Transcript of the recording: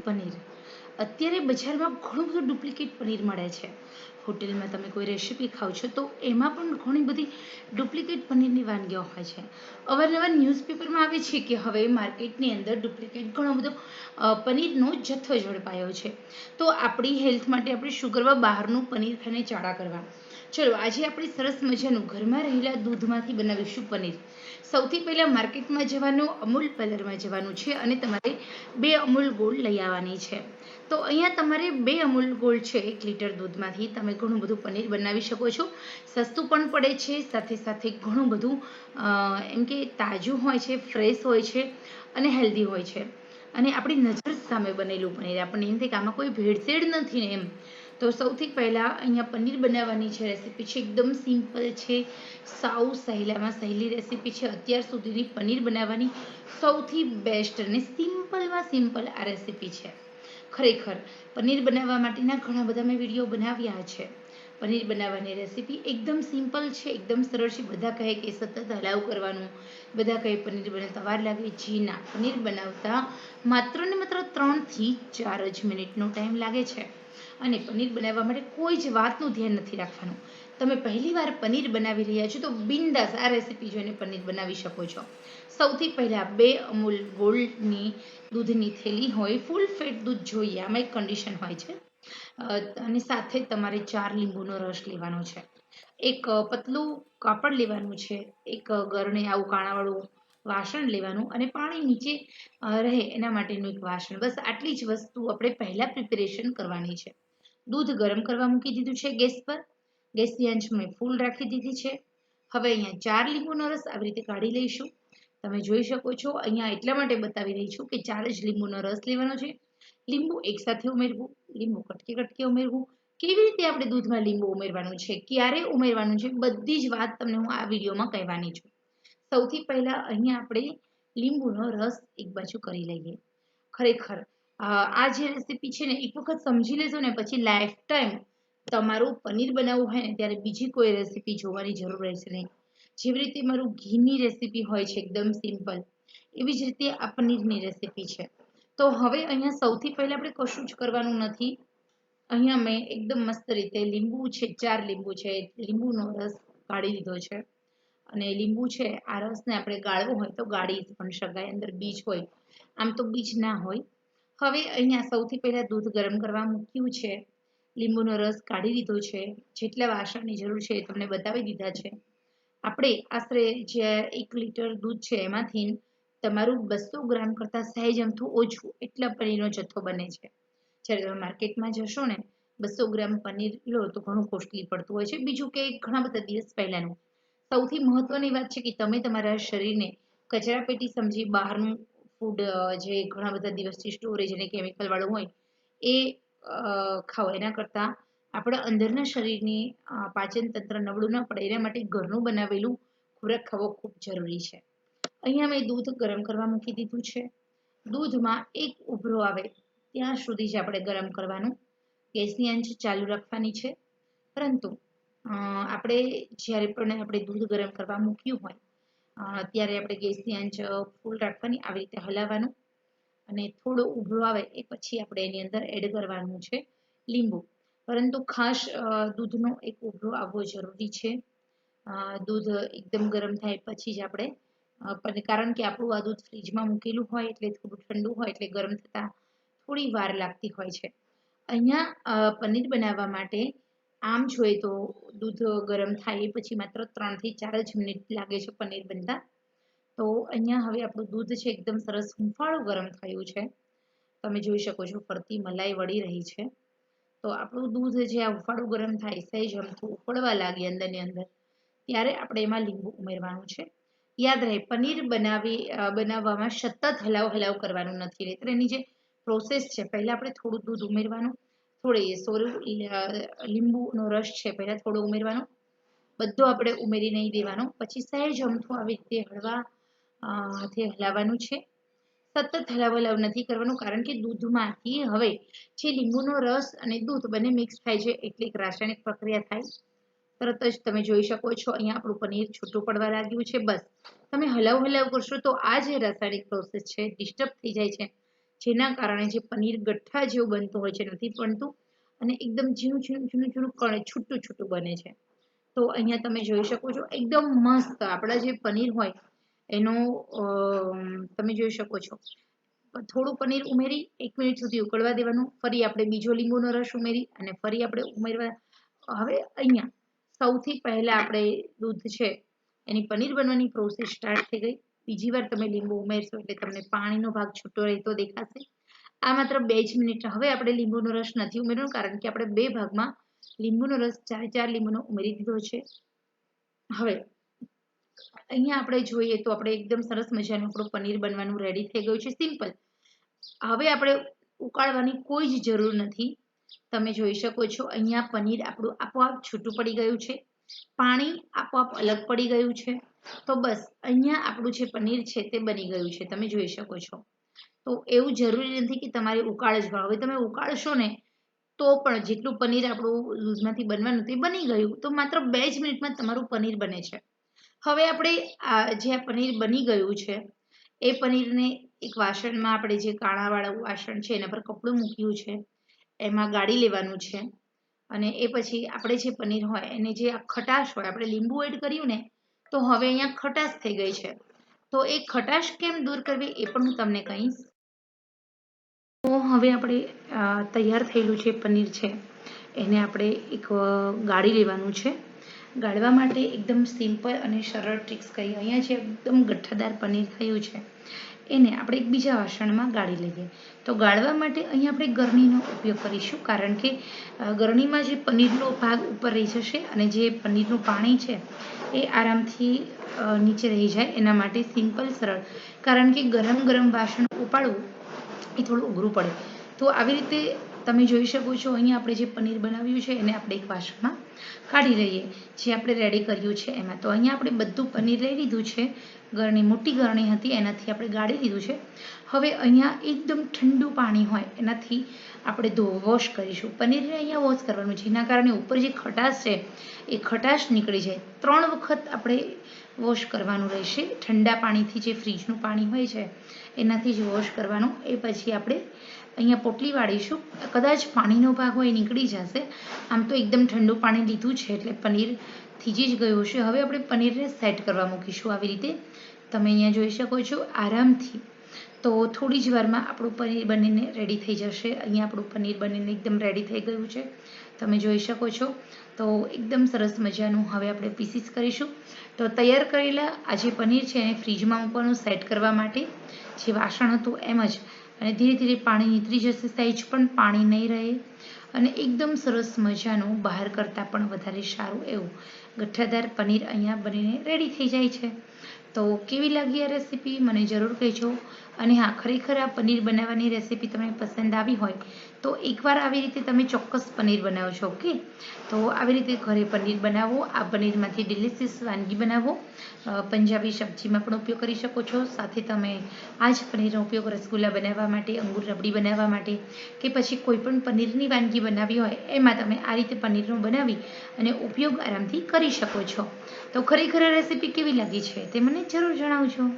પનીર. અત્યારે બજારમાં ઘણું બધું ડુપ્લિકેટ પનીર મળે છે. હોટેલમાં તમે કોઈ રેસીપી ખાઓ છો તો એમાં પણ ઘણી બધી ડુપ્લિકેટ પનીરની વાનગીઓ હોય છે. અવારનવાર ન્યૂઝપેપરમાં આવે છે કે હવે માર્કેટની અંદર ડુપ્લિકેટ ઘણો બધો પનીરનો જથ્થો ઝડપાયો છે. તો આપણી હેલ્થ માટે આપણે શું કરવા? બહારનું પનીર ખાઈને ચાળા કરવા. ચલો આજે આપણે સરસ મજાનું ઘરમાં રહેલા દૂધમાંથી બનાવીશું પનીર. સૌથી પહેલાં માર્કેટમાં જવાનું, અમૂલ પાર્લરમાં જવાનું છે અને તમારે 2 અમૂલ ગોલ્ડ લઈ આવવાની છે. તો અહીંયા તમારે 2 અમૂલ ગોલ્ડ છે 1 લીટર દૂધમાંથી તમે ઘણું બધું પનીર બનાવી શકો છો. સસ્તું પણ પડે છે, સાથે સાથે ઘણું બધું એમ કે તાજું હોય છે, ફ્રેશ હોય છે અને હેલ્ધી હોય છે. અને આપણી નજર સામે બનેલું પનીર, આપણને એમ થાય કે આમાં કોઈ ભેળસેળ નથી ને એમ. તો સૌથી પહેલાં અહીંયા પનીર બનાવવાની છે રેસીપી છે, એકદમ સિમ્પલ છે, સાવ સહેલામાં સહેલી રેસીપી છે. અત્યાર સુધીની પનીર બનાવવાની સૌથી બેસ્ટ અને સિમ્પલમાં સિમ્પલ આ રેસીપી છે. ખરેખર પનીર બનાવવા માટેના ઘણા બધા મેં વિડીયો બનાવ્યા છે. પનીર બનાવવાની રેસીપી એકદમ સિમ્પલ છે, એકદમ સરળ છે. બધા કહે કે સતત હલાવ કરવાનું, બધા કહે પનીર બનાવતા વાર લાગે. જી ના, પનીર બનાવતા માત્ર ને માત્ર 3 થી 4 જ મિનિટનો ટાઈમ લાગે છે. અને પનીર બનાવવા માટે કોઈ જ વાતનું ધ્યાન નથી રાખવાનું. તમે પહેલી વાર પનીર બનાવી રહ્યા છો તો બિંદાસ આ રેસીપી જોઈને પનીર બનાવી શકો છો. સૌથી પહેલાં 2 અમૂલ ગોલ્ડની દૂધની થેલી હોય, ફૂલ ફેટ દૂધ જોઈએ, આમાં એક કન્ડિશન હોય છે. અને સાથે તમારે 4 લીંબુનો રસ લેવાનો છે. એક પતલું કાપડ લેવાનું છે, એક ગરણે આવું કાણાવાળું વાસણ લેવાનું અને પાણી નીચે રહે એના માટેનું એક વાસણ. બસ આટલી જ વસ્તુ આપણે પહેલાં પ્રિપેરેશન કરવાની છે. દૂધ ગરમ કરવા મૂકી દીધું છે ગેસ પર. ગેસની આંચ મેં ફૂલ રાખી દીધી છે. હવે અહીંયા 4 લીંબુનો રસ આવી રીતે કાઢી લઈશું. તમે જોઈ શકો છો અહીંયા એટલા માટે બતાવી રહી છું કે 4 જ લીંબુનો રસ લેવાનો છે. લીંબુ એકસાથે ઉમેરવું, લીંબુ કટકે કટકે ઉમેરવું. કેવી રીતે આપણે દૂધમાં લીંબુ ઉમેરવાનું છે, ક્યારે ઉમેરવાનું છે, બધી જ વાત તમને હું આ વિડીયોમાં કહેવાની છું. સૌથી પહેલાં અહીંયા આપણે લીંબુનો રસ એક બાજુ કરી લઈએ. ખરેખર આ જે રેસીપી છે ને એક વખત સમજી લેશો ને પછી લાઈફ ટાઈમ તમારું પનીર બનાવવું હોય ને ત્યારે બીજી કોઈ રેસીપી જોવાની જરૂર રહેશે નહીં. જેવી રીતે મારું ઘીની રેસીપી હોય છે એકદમ સિમ્પલ, એવી જ રીતે આ પનીરની રેસીપી છે. તો હવે અહીંયા સૌથી પહેલાં આપણે કશું જ કરવાનું નથી. અહીંયા મેં એકદમ મસ્ત રીતે લીંબુ છે, 4 લીંબુ છે, લીંબુનો રસ કાઢી લીધો છે. અને લીંબુ છે આ રસને આપણે ગાળવો હોય તો ગાળી પણ શકાય, અંદર બીજ હોય, આમ તો બીજ ના હોય. હવે અહીંયા સૌથી પહેલાં દૂધ ગરમ કરવા મૂક્યું છે, લીંબુનો રસ કાઢી લીધો છે, જેટલા વાસણની જરૂર છે એ તમને બતાવી દીધા છે. આપણે આશરે જે 1 લીટર દૂધ છે એમાંથી તમારું 200 ગ્રામ કરતાં સહેજ અમથું ઓછું એટલા પનીરનો જથ્થો બને છે. જ્યારે તમે માર્કેટમાં જશો ને 200 ગ્રામ પનીર લો તો ઘણું કોસ્ટલી પડતું હોય છે. બીજું કે ઘણા બધા દિવસ પહેલાંનું. સૌથી મહત્વની વાત છે કે તમે તમારા શરીરને કચરાપેટી સમજી બહારનું ફૂડ જે ઘણા બધા દિવસથી સ્ટોરેજ અને કેમિકલવાળું હોય એ ખાઓ એના કરતાં આપણા અંદરના શરીરની પાચન તંત્ર નબળું ન પડે એના માટે ઘરનું બનાવેલું ખોરાક ખાવો ખૂબ જરૂરી છે. અહીંયા મેં દૂધ ગરમ કરવા મૂકી દીધું છે. દૂધમાં એક ઉભરો આવે ત્યાં સુધી જ આપણે ગરમ કરવાનું. ગેસની આંચ ચાલુ રાખવાની છે. પરંતુ આપણે જ્યારે પણ આપણે દૂધ ગરમ કરવા મૂક્યું હોય ત્યારે આપણે ગેસની આંચ ફૂલ રાખવાની, આવી રીતે હલાવવાનું અને થોડો ઉભરો આવે એ પછી આપણે એની અંદર એડ કરવાનું છે લીંબુ. પરંતુ ખાસ દૂધનો એક ઉભરો આવવો જરૂરી છે. દૂધ એકદમ ગરમ થાય પછી જ આપણે કારણ કે આપણું આ દૂધ ફ્રીજમાં મૂકેલું હોય એટલે થોડું ઠંડુ હોય એટલે ગરમ થતાં થોડી વાર લાગતી હોય છે. અહીંયા પનીર બનાવવા માટે આમ જોઈએ તો દૂધ ગરમ થાય એ પછી માત્ર 3 થી 4 જ મિનિટ લાગે છે પનીર બનતા. તો અહીંયા હવે આપણું દૂધ છે એકદમ સરસ હૂંફાળું ગરમ થયું છે. તમે જોઈ શકો છો ફરતી મલાઈ વળી રહી છે. તો આપણું દૂધ જે આ હૂંફાળું ગરમ થાય, સહેજ અમથું ઉકળવા લાગે અંદરની અંદર, ત્યારે આપણે એમાં લીંબુ ઉમેરવાનું છે. યાદ રહે પનીર બનાવવામાં સતત હલાવ કરવાનું નથી. એટલે એની જે પ્રોસેસ છે પહેલાં આપણે થોડું દૂધ ઉમેરવાનું, લીંબુનો રસ છે પહેલાં થોડો ઉમેરવાનો, બધો આપણે ઉમેરી નહીં દેવાનો. પછી સહેજ અમથું આવી રીતે હળવા હાથે હલાવવાનું છે. સતત હલાવ નથી કરવાનું કારણ કે દૂધમાંથી હવે જે લીંબુનો રસ અને દૂધ બંને મિક્સ થાય છે એટલે એક રાસાયણિક પ્રક્રિયા થાય. તરત જ તમે જોઈ શકો છો અહીંયા આપણું પનીર છૂટું પડવા લાગ્યું છે. બસ તમે હલાવ કરશો તો આ જે રાસાયણિક પ્રોસેસ છે ડિસ્ટર્બ થઈ જાય છે જેના કારણે જે પનીર ગઠ્ઠા જેવું બનતું હોય છે નથી બનતું અને એકદમ ઝીણું ઝીણું ઝીણું ઝીણું છૂટું છૂટું બને છે. તો અહીંયા તમે જોઈ શકો છો એકદમ મસ્ત આપણા જે પનીર હોય એનો તમે જોઈ શકો છો. થોડું પનીર ઉમેરી 1 મિનિટ સુધી ઉકળવા દેવાનું, ફરી આપણે બીજો લીંબુનો રસ ઉમેરી અને ફરી આપણે ઉમેરવા. હવે અહીંયા સૌથી પહેલા આપણે દૂધ છે એની પનીર બનવાની પ્રોસેસ સ્ટાર્ટ થઈ ગઈ. બીજી વાર તમે લીંબુ ઉમેરશો એટલે તમને પાણીનો ભાગ છૂટો રહેતો દેખાશે. આ માત્ર 2 જ મિનિટ. હવે આપણે લીંબુનો રસ નથી ઉમેરવાનો કારણ કે આપણે 2 ભાગમાં લીંબુનો રસ 4 લીંબુનો ઉમેરી દીધો છે. હવે અહીંયા આપણે જોઈએ તો આપણે એકદમ સરસ મજાનું આપણું પનીર બનવાનું રેડી થઈ ગયું છે, સિમ્પલ. હવે આપણે ઉકાળવાની કોઈ જ જરૂર નથી. તમે જોઈ શકો છો અહીંયા પનીર આપણું આપોઆપ છૂટું પડી ગયું છે, પાણી આપોઆપ અલગ પડી ગયું છે. તો બસ અહીંયા આપણું જે પનીર છે તે બની ગયું છે, તમે જોઈ શકો છો. તો એવું જરૂરી નથી કે તમારે ઉકાળવું. હવે તમે ઉકાળશો ને તો પણ જેટલું પનીર આપણું દૂધમાંથી બનવાનું તે બની ગયું. તો માત્ર 2 જ મિનિટમાં તમારું પનીર બને છે. હવે આપણે જે આ પનીર બની ગયું છે એ પનીરને એક વાસણમાં આપણે જે કાણાવાળું વાસણ છે એના પર કપડું મૂક્યું છે, એમાં ગાળી લેવાનું છે. અને એ પછી આપણે જે પનીર હોય એને જે ખટાશ હોય, આપણે લીંબુ એડ કર્યું ને તો હવે અહીંયા ખટાશ થઈ ગઈ છે. તો એ ખટાશ કેમ દૂર કરવી એ પણ હું તમને કહીશ. તો હવે આપણે તૈયાર થયેલું જે પનીર છે એને આપણે એક ગાળી લેવાનું છે. ગાળવા માટે એકદમ સિમ્પલ અને સરળ ટ્રિક્સ કહી. અહીંયા જે એકદમ ગઠ્ઠાદાર પનીર થયું છે એને આપણે એક બીજા વાસણમાં ગાળી લઈએ. તો ગાળવા માટે અહીંયા આપણે ગરણીનો ઉપયોગ કરીશું કારણ કે ગરણીમાં જે પનીરનો ભાગ ઉપર રહી જશે અને જે પનીરનું પાણી છે એ આરામથી નીચે રહી જાય. એના માટે સિમ્પલ સરળ, કારણ કે ગરમ ગરમ વાસણ ઉપાડવું એ થોડું અઘરું પડે. તો આવી રીતે તમે જોઈ શકો છો અહીંયા આપણે જે પનીર બનાવ્યું છે એને આપણે એક વાસણમાં કાઢી લઈએ, જે આપણે રેડી કર્યું છે એમાં. તો અહીંયા આપણે બધું પનીર લઈ લીધું છે. ગરણી મોટી ગરણી હતી એનાથી આપણે ગાળી લીધું છે. હવે અહીંયા એકદમ ઠંડુ પાણી હોય એનાથી આપણે વોશ કરીશું. પનીરને અહીંયા વોશ કરવાનું, જેના કારણે ઉપર જે ખટાશ છે એ ખટાશ નીકળી જાય. 3 વખત આપણે વોશ કરવાનું રહેશે. ઠંડા પાણીથી, જે ફ્રીજનું પાણી હોય છે એનાથી જ વોશ કરવાનું. એ પછી આપણે અહીંયા પોટલી વાળીશું. કદાચ પાણીનો ભાગ હોય એ નીકળી જશે. આમ તો એકદમ ઠંડુ પાણી લીધું છે એટલે પનીર થીજી જ ગયું હશે. હવે આપણે પનીરને સેટ કરવા મૂકીશું. આવી રીતે તમે અહીંયા જોઈ શકો છો આરામથી. તો થોડી જ વારમાં આપણું પનીર બનીને રેડી થઈ જશે. અહીંયા આપણું પનીર બનીને એકદમ રેડી થઈ ગયું છે, તમે જોઈ શકો છો. તો એકદમ સરસ મજાનું હવે આપણે પીસીસ કરીશું. તો તૈયાર કરેલા આ જે પનીર છે એને ફ્રીજમાં મૂકવાનું સેટ કરવા માટે. જે વાસણ હતું એમ જ, અને ધીરે ધીરે પાણી નીતરી જશે, સહેજ પણ પાણી નહીં રહે અને એકદમ સરસ મજાનું, બહાર કરતાં પણ વધારે સારું એવું ગઠ્ઠાદાર પનીર અહીંયા બનીને રેડી થઈ જાય છે. તો કેવી લાગી આ રેસીપી મને જરૂર કહેજો. અને હા, ખરેખર આ પનીર બનાવવાની રેસીપી તમને પસંદ આવી હોય તો એકવાર આવી રીતે તમે ચોક્કસ પનીર બનાવજો. ઓકે, તો આવી રીતે ઘરે પનીર બનાવો. આ પનીરમાંથી ડિલિશિયસ વાનગી બનાવો. પંજાબી સબ્જીમાં પણ ઉપયોગ કરી શકો છો. સાથે તમે આ જ પનીરનો ઉપયોગ રસગુલ્લા બનાવવા માટે, અંગૂર રબડી બનાવવા માટે કે પછી કોઈ પણ પનીરની વાનગી બનાવી હોય એમાં તમે આ રીતે પનીરનો બનાવી અને ઉપયોગ આરામથી કરી શકો છો. તો ખરેખર આ રેસીપી કેવી લાગી છે તે મને જરૂર જણાવજો.